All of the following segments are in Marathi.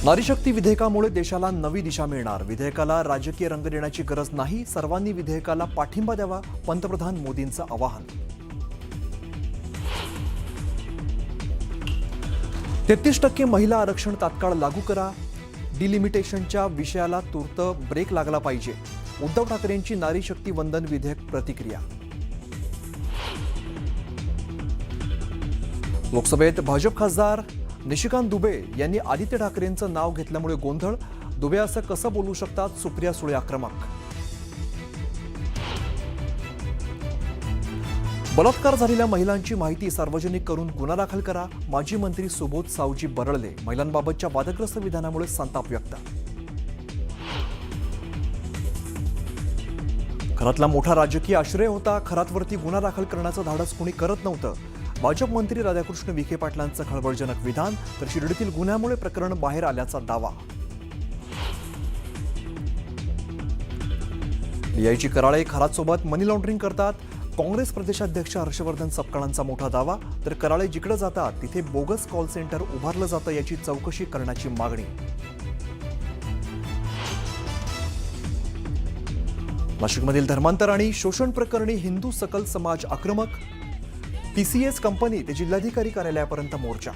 नारीशक्ती विधेयकामुळे देशाला नवी दिशा मिळणार. विधेयकाला राजकीय रंग देण्याची गरज नाही. सर्वांनी विधेयकाला पाठिंबा द्यावा. पंतप्रधान मोदींचं आवाहन. 33% महिला आरक्षण तात्काळ लागू करा. डिलिमिटेशनच्या विषयाला तूर्त ब्रेक लागला पाहिजे. उद्धव ठाकरेंची नारी शक्ती वंदन विधेयक प्रतिक्रिया. लोकसभेत भाजप खासदार निशिकांत दुबे यांनी आदित्य ठाकरेंचं नाव घेतल्यामुळे गोंधळ. दुबे असं कसं बोलू शकतात? सुप्रिया सुळे आक्रमक. बलात्कार झालेल्या महिलांची माहिती सार्वजनिक करून गुन्हा दाखल करा. माजी मंत्री सुबोध सावजी बरळले. महिलांबाबतच्या वादग्रस्त विधानामुळे संताप व्यक्त. खरातला मोठा राजकीय आश्रय होता. खरातवरती गुन्हा दाखल करण्याचं धाडस कुणी करत नव्हतं. भाजप मंत्री राधाकृष्ण विखे पाटलांचं खळबळजनक विधान. तर शिर्डीतील गुन्ह्यामुळे प्रकरण बाहेर आल्याचा दावा. याची कराळे खरातसोबत मनी लॉन्ड्रिंग करतात. काँग्रेस प्रदेशाध्यक्ष हर्षवर्धन सपकाळांचा मोठा दावा. तर कराळे जिकडे जातात तिथे बोगस कॉल सेंटर उभारलं जातं याची चौकशी करण्याची मागणी. नाशिकमधील धर्मांतर आणि शोषण प्रकरणी हिंदू सकल समाज आक्रमक. TCS कंपनी ते जिल्हाधिकारी कार्यालयापर्यंत मोर्चा.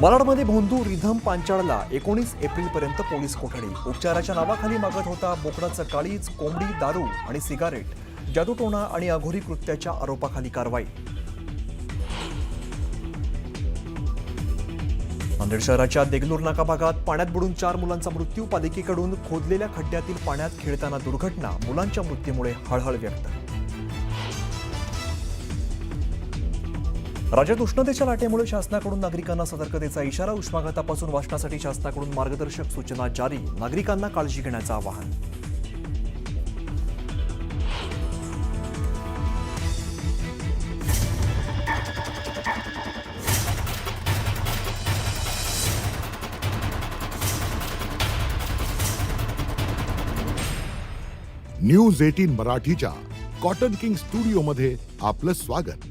मलाडमध्ये भोंदू रिधम पांचाळला 19 एप्रिलपर्यंत पोलीस कोठडी. उपचाराच्या नावाखाली मागत होता बोकडाचं काळीज, कोंबडी, दारू आणि सिगारेट. जादूटोणा आणि अघोरी कृत्याच्या आरोपाखाली कारवाई. नांदेड शहराच्या देगलूर नाका भागात पाण्यात बुडून 4 मुलांचा मृत्यू. पालिकेकडून खोदलेल्या खड्ड्यातील पाण्यात खेळताना दुर्घटना. मुलांच्या मृत्यूमुळे हळहळ व्यक्त. राज्यात उष्णतेच्या लाटेमुळे शासनाकडून नागरिकांना सतर्कतेचा इशारा. उष्माघातापासून वाचण्यासाठी शासनाकडून मार्गदर्शक सूचना जारी. नागरिकांना काळजी घेण्याचं आवाहन. न्यूज 18 मराठीच्या कॉटन किंग स्टुडिओमध्ये आपलं स्वागत.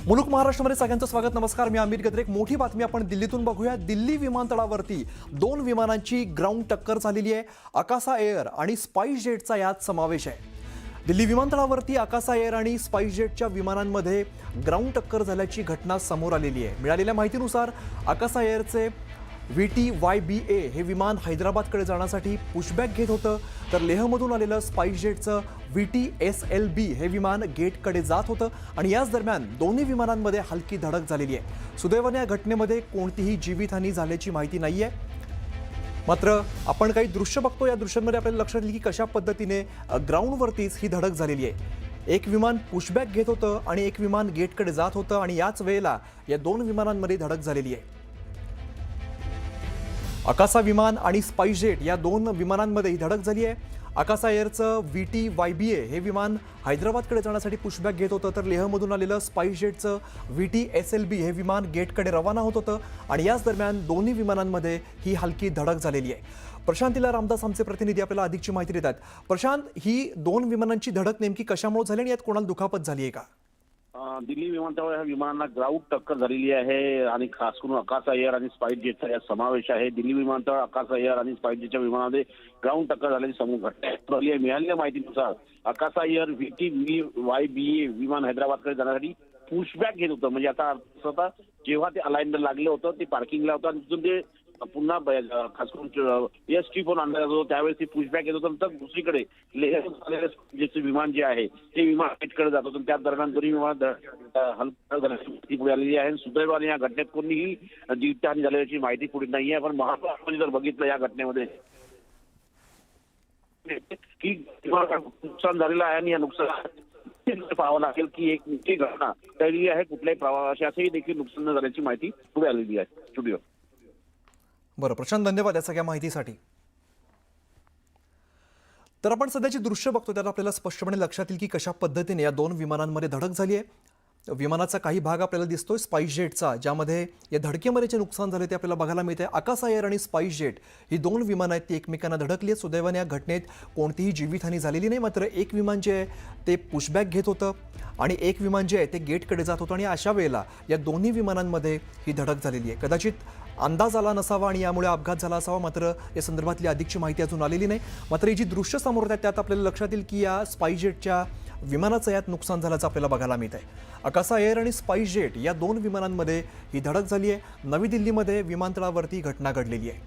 मुलुक महाराष्ट्रामध्ये सगळ्यांचं स्वागत. नमस्कार, मी अमित गद्रे. एक मोठी बातमी आपण दिल्लीतून बघूया. दिल्ली विमानतळावरती 2 विमानांची ग्राउंड टक्कर झालेली आहे. आकासा एअर आणि स्पाइस जेटचा यात समावेश आहे. दिल्ली विमानतळावरती आकासा एअर आणि स्पाइस जेटच्या विमानांमध्ये ग्राउंड टक्कर झाल्याची घटना समोर आलेली आहे. मिळालेल्या माहितीनुसार आकासा एअरचे VTYBA हे विमान हैदराबादकडे जाण्यासाठी पुशबॅक घेत होतं. तर लेहमधून आलेलं स्पाइस जेटचं VTSLB हे विमान गेटकडे जात होतं आणि याच दरम्यान दोन्ही विमानांमध्ये हलकी धडक झालेली आहे. सुदैवाने या घटनेमध्ये कोणतीही जीवितहानी झाल्याची माहिती नाही आहे. मात्र आपण काही दृश्य बघतो. या दृश्यांमध्ये आपल्याला लक्षात येईल की कशा पद्धतीने ग्राउंडवरतीच ही धडक झालेली आहे. एक विमान पुशबॅक घेत होतं आणि एक विमान गेटकडे जात होतं आणि याच वेळेला या 2 विमानांमध्ये धडक झालेली आहे. आकासा विमान आणि स्पाइस जेट या 2 विमानांमध्ये ही धडक झाली आहे. आकासा एअरचं VTYBA हे विमान हैदराबादकडे जाण्यासाठी पुशबॅक घेत होतं. तर लेहमधून आलेलं स्पाइस जेटचं VTSLB हे विमान गेटकडे रवाना होत होतं आणि याच दरम्यान दोन्ही विमानांमध्ये ही हलकी धडक झालेली आहे. प्रशांतीला रामदास आमचे प्रतिनिधी आपल्याला अधिकची माहिती देतात. प्रशांत, ही 2 विमानांची धडक नेमकी कशामुळे झाली आणि यात कोणाला दुखापत झाली आहे का? दिल्ली विमानतळावर ह्या विमानांना ग्राउंड टक्कर झालेली आहे आणि खास करून आकासा एअर आणि स्पाइस जेटचा यात समावेश आहे. दिल्ली विमानतळ, आकासा एअर आणि स्पाइस जेटच्या विमानामध्ये ग्राउंड टक्कर झाल्याची समोर घटना झाली आहे. मिळालेल्या माहितीनुसार आकासा एअर VTYBA विमान हैदराबादकडे जाण्यासाठी पुशबॅक घेत होतं. म्हणजे आता अर्थ होता, जेव्हा ते अलाइनमेंट लागलं होतं ते पार्किंगला होतं आणि तिथून ते पुन्हा खास करून ST फोन आणला जातो त्यावेळेस ती पुशबॅक येत होतं. तर दुसरीकडे लेह विमान जे आहे ते विमान गेटकडे जात होतं. त्या दरम्यान दोन्ही विमान हलकी पुढे आलेली आहे. सुदैवाने या घटनेत कोणीही जीवितहानी झाल्याची माहिती पुढे नाही आहे. पण महत्त्वाचं जर बघितलं या घटनेमध्ये की नुकसान झालेलं आहे आणि या नुकसान पाहावं लागेल की एक मोठी घटना टळली आहे. कुठल्याही प्रवाशाचंही देखील नुकसान न झाल्याची माहिती पुढे आलेली आहे. स्टुडिओ. बरं प्रशांत, धन्यवाद या सगळ्या माहितीसाठी. तर आपण सध्याची दृश्य बघतो त्यात आपल्याला स्पष्टपणे लक्षात येईल की कशा पद्धतीने या 2 विमानांमध्ये धडक झाली आहे. विमानाचा काही भाग आपल्याला दिसतोय स्पाइस जेटचा, ज्यामध्ये या धडकेमध्ये जे नुकसान झाले ते आपल्याला बघायला मिळते. आकाश एअर आणि स्पाइस जेट ही दोन विमानं आहेत ती एकमेकांना धडकली आहेत. सुदैवाने या घटनेत कोणतीही जीवितहानी झालेली नाही. मात्र एक विमान जे आहे ते पुशबॅक घेत होतं आणि एक विमान जे आहे ते गेटकडे जात होतं आणि अशा वेळेला या दोन्ही विमानांमध्ये ही धडक झालेली आहे. कदाचित अंदाज आला नसावा आणि यामुळे अपघात झाला असावा, मात्र या संदर्भातली अधिकची माहिती अजून आलेली नाही. मात्र ही जी दृश्य समोर येतात त्यात आपल्याला लक्षात येईल की या स्पाइस जेटच्या विमानाचं यात नुकसान झाल्याचं आपल्याला बघायला मिळत आहे. आकाश एअर आणि स्पाइस जेट या दोन विमानांमध्ये ही धडक झाली आहे. नवी दिल्लीमध्ये विमानतळावरती घटना घडलेली आहे.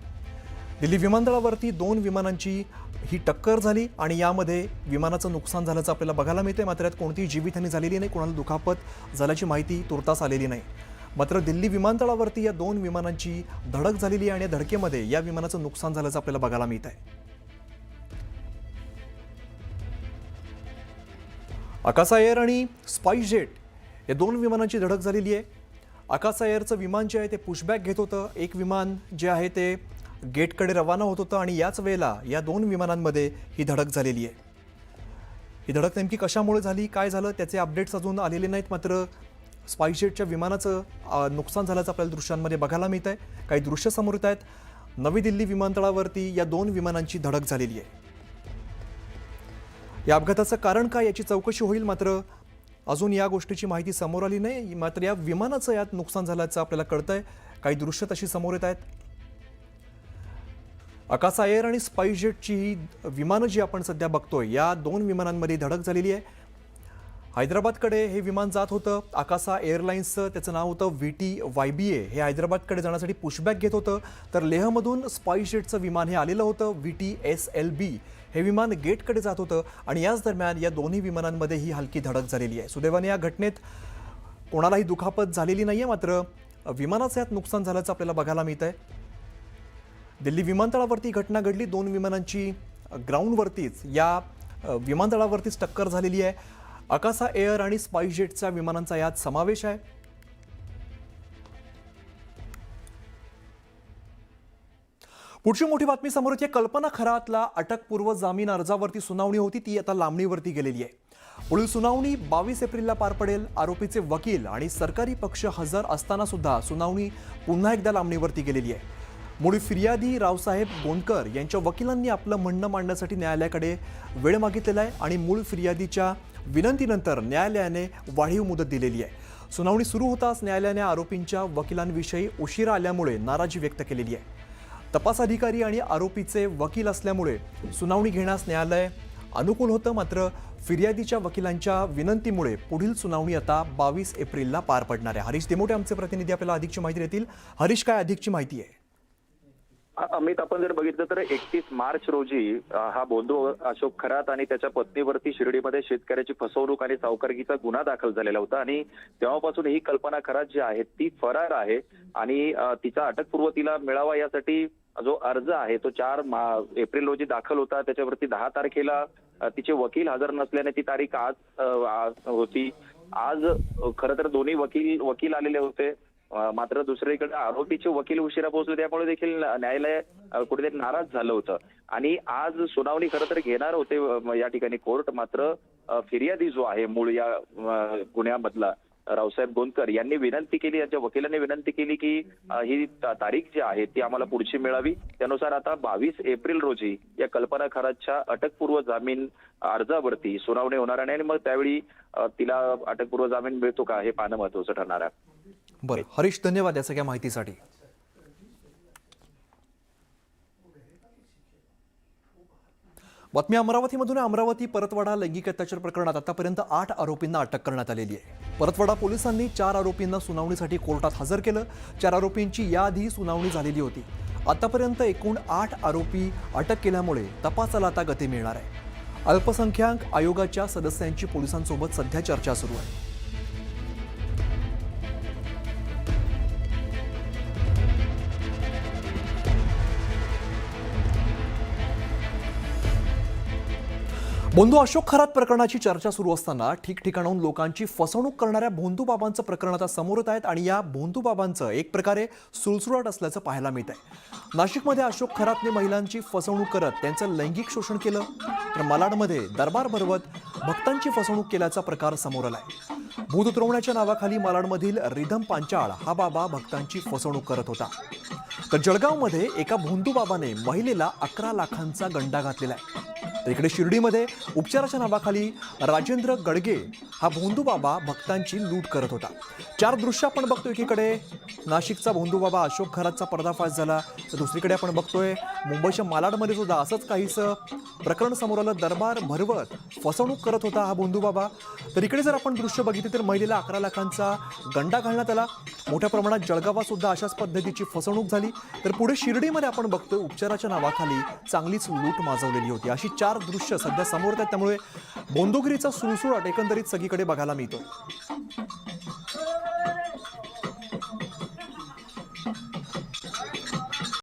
दिल्ली विमानतळावरती दोन विमानांची ही टक्कर झाली आणि यामध्ये विमानाचं नुकसान झाल्याचं आपल्याला बघायला मिळते. मात्र यात कोणतीही जीवितहानी झालेली नाही, कोणाला दुखापत झाल्याची माहिती तुर्तास आलेली नाही. मात्र दिल्ली विमानतळावरती या दोन विमानांची धडक झालेली आहे आणि या धडकेमध्ये या विमानाचं नुकसान झाल्याचं आपल्याला बघायला मिळत आहे. आकाश एअर आणि स्पाइस जेट या दोन विमानांची धडक झालेली आहे. आकाश एअरचं विमान जे आहे ते पुशबॅक घेत होतं. एक विमान जे आहे ते गेटकडे रवाना होत होतं आणि याच वेळेला या दोन विमानांमध्ये ही धडक झालेली आहे. ही धडक नेमकी कशामुळे झाली, काय झालं त्याचे अपडेट्स अजून आलेले नाहीत. मात्र स्पाइस जेटच्या विमानाचं नुकसान झाल्याचं आपल्याला दृश्यांमध्ये बघायला मिळत आहे. काही दृश्य समोर येत आहेत. नवी दिल्ली विमानतळावरती या दोन विमानांची धडक झालेली आहे. या अपघाताचं कारण काय याची चौकशी होईल, मात्र अजून या गोष्टीची माहिती समोर आली नाही. मात्र या विमानाचं यात नुकसान झाल्याचं आपल्याला कळतंय. काही दृश्य तशी समोर येत आहेत. आकाश एअर आणि स्पाइस जेटची ही विमानं जी आपण सध्या बघतोय या दोन विमानांमध्ये धडक झालेली आहे. हैदराबादकडे हे विमान जात होतं. आकाशा एअरलाइन्सचं त्याचं नाव होतं VTYBA. हे हैदराबादकडे जाण्यासाठी पुशबॅक घेत होतं. तर लेहमधून स्पाइस जेटचं विमान हे आलेलं होतं VTSLB. हे विमान गेटकडे जात होतं आणि याच दरम्यान या दोन्ही विमानांमध्ये ही हलकी धडक झालेली आहे. सुदैवाने या घटनेत कोणालाही दुखापत झालेली नाही आहे, मात्र विमानाचं यात नुकसान झाल्याचं आपल्याला बघायला मिळत आहे. दिल्ली विमानतळावरती घटना घडली. दोन विमानांची ग्राउंडवरतीच या विमानतळावरतीच टक्कर झालेली आहे. आकाशा एअर आणि स्पाइस जेटच्या विमानांचा यात समावेश आहे. पुढची मोठी बातमी समोर येते. कल्पना खरातला अटकपूर्व जामीन अर्जावरती सुनावणी होती, ती आता लांबणीवरती गेलेली आहे. पुढील सुनावणी 22 एप्रिलला पार पडेल. आरोपीचे वकील आणि सरकारी पक्ष हजर असताना सुद्धा सुनावणी पुन्हा एकदा लांबणीवरती गेलेली आहे. मूळ फिर्यादी रावसाहेब गोंडकर यांच्या वकिलांनी आपलं म्हणणं मांडण्यासाठी न्यायालयाकडे वेळ मागितलेला आहे आणि मूळ फिर्यादीच्या विनंतीनंतर न्यायालयाने वाढीव मुदत दिलेली आहे. सुनावणी सुरू होताच न्यायालयाने आरोपींच्या वकिलांविषयी उशिरा आल्यामुळे नाराजी व्यक्त केलेली आहे. तपास अधिकारी आणि आरोपीचे वकील असल्यामुळे सुनावणी घेण्यास न्यायालय अनुकूल होतं. मात्र फिर्यादीच्या वकिलांच्या विनंतीमुळे पुढील सुनावणी आता 22 एप्रिलला पार पडणार आहे. हरीश देमोटे आमचे प्रतिनिधी आपल्याला अधिकची माहिती देतील. हरीश, काय अधिकची माहिती आहे? अमित, आपण जर बघितलं तर 31 मार्च रोजी हा बोंधू अशोक खरात आणि त्याच्या पत्नीवरती शिर्डीमध्ये शेतकऱ्याची फसवणूक आणि सावकारकीचा गुन्हा दाखल झालेला होता आणि तेव्हापासून ही कल्पना खरात जी आहे ती फरार आहे आणि तिचा अटकपूर्व तिला मिळावा यासाठी जो अर्ज आहे तो 4 एप्रिल रोजी दाखल होता. त्याच्यावरती 10 तारखेला तिचे वकील हजर नसल्याने ती तारीख आज होती. आज खरं तर दोन्ही वकील आलेले होते. मात्र दुसरीकडे आरोपीचे वकील उशिरा पोहोचले, त्यामुळे देखील न्यायालय कुठेतरी नाराज झालं होतं आणि आज सुनावणी खरं तर घेणार होते या ठिकाणी कोर्ट. मात्र फिर्यादी जो आहे मूळ या गुन्ह्यामधला रावसाहेब गोंदकर यांनी विनंती केली, यांच्या वकिलांनी विनंती केली की ही तारीख जी आहे ती आम्हाला पुढची मिळावी. त्यानुसार आता 22 एप्रिल रोजी या कल्पना खरातच्या अटकपूर्व जामीन अर्जावरती सुनावणी होणार आहे आणि मग त्यावेळी तिला अटकपूर्व जामीन मिळतो का हे पाहणं महत्वाचं ठरणार आहे. बरं हरीश, धन्यवाद या सगळ्या माहितीसाठी. बातमी अमरावतीमधून. अमरावती परतवाडा लैंगिक अत्याचार प्रकरणात आतापर्यंत 8 आरोपींना अटक करण्यात आलेली आहे. परतवाडा पोलिसांनी 4 आरोपींना सुनावणीसाठी कोर्टात हजर केलं. 4 आरोपींची याआधी सुनावणी झालेली होती. आतापर्यंत एकूण 8 आरोपी अटक केल्यामुळे तपासाला आता गती मिळणार आहे. अल्पसंख्याक आयोगाच्या सदस्यांची पोलिसांसोबत सध्या चर्चा सुरू आहे. भोंदू अशोक खरात प्रकरणाची चर्चा सुरू असताना ठिकठिकाणाहून लोकांची फसवणूक करणाऱ्या भोंदू बाबांचं प्रकरण आता समोर येत आहेत आणि या भोंदू बाबांचं एक प्रकारे सुळसुळाट असल्याचं पाहायला मिळत आहे। नाशिकमध्ये अशोक खरातने महिलांची फसवणूक करत त्यांचं लैंगिक शोषण केलं, तर मालाडमध्ये दरबार भरवत भक्तांची फसवणूक केल्याचा प्रकार समोर आलाय। भूत उतरवण्याच्या नावाखाली मालाडमधील रिधम पांचाळ हा बाबा भक्तांची फसवणूक करत होता, तर जळगावमध्ये एका भोंदू बाबाने महिलेला 11 लाखांचा गंडा घातलेला आहे। तर इकडे शिर्डीमध्ये उपचाराच्या नावाखाली राजेंद्र गडगे हा भोंदू बाबा भक्तांची लूट करत होता। 4 दृश्य आपण बघतोय। एकीकडे नाशिकचा भोंदू बाबा अशोक खरातचा पर्दाफाश झाला, तर दुसरीकडे आपण बघतोय मुंबईच्या मालाडमध्ये सुद्धा असंच काहीसं प्रकरण समोर आलं। दरबार भरवत फसवणूक करत होता हा भोंदू बाबा। तर इकडे जर आपण दृश्य बघितले तर महिलेला 11 लाखांचा गंडा घालण्यात आला। मोठ्या प्रमाणात जळगावात सुद्धा अशाच पद्धतीची फसवणूक झाली। तर पुढे शिर्डीमध्ये आपण बघतोय उपचाराच्या नावाखाली चांगलीच लूट माजवलेली होती। अशी 4 दृश्य सध्या समोर आहेत, त्यामुळे भोंदूगिरीचा सुळसुळाट एकंदरीत सगळीकडे बघायला मिळतो।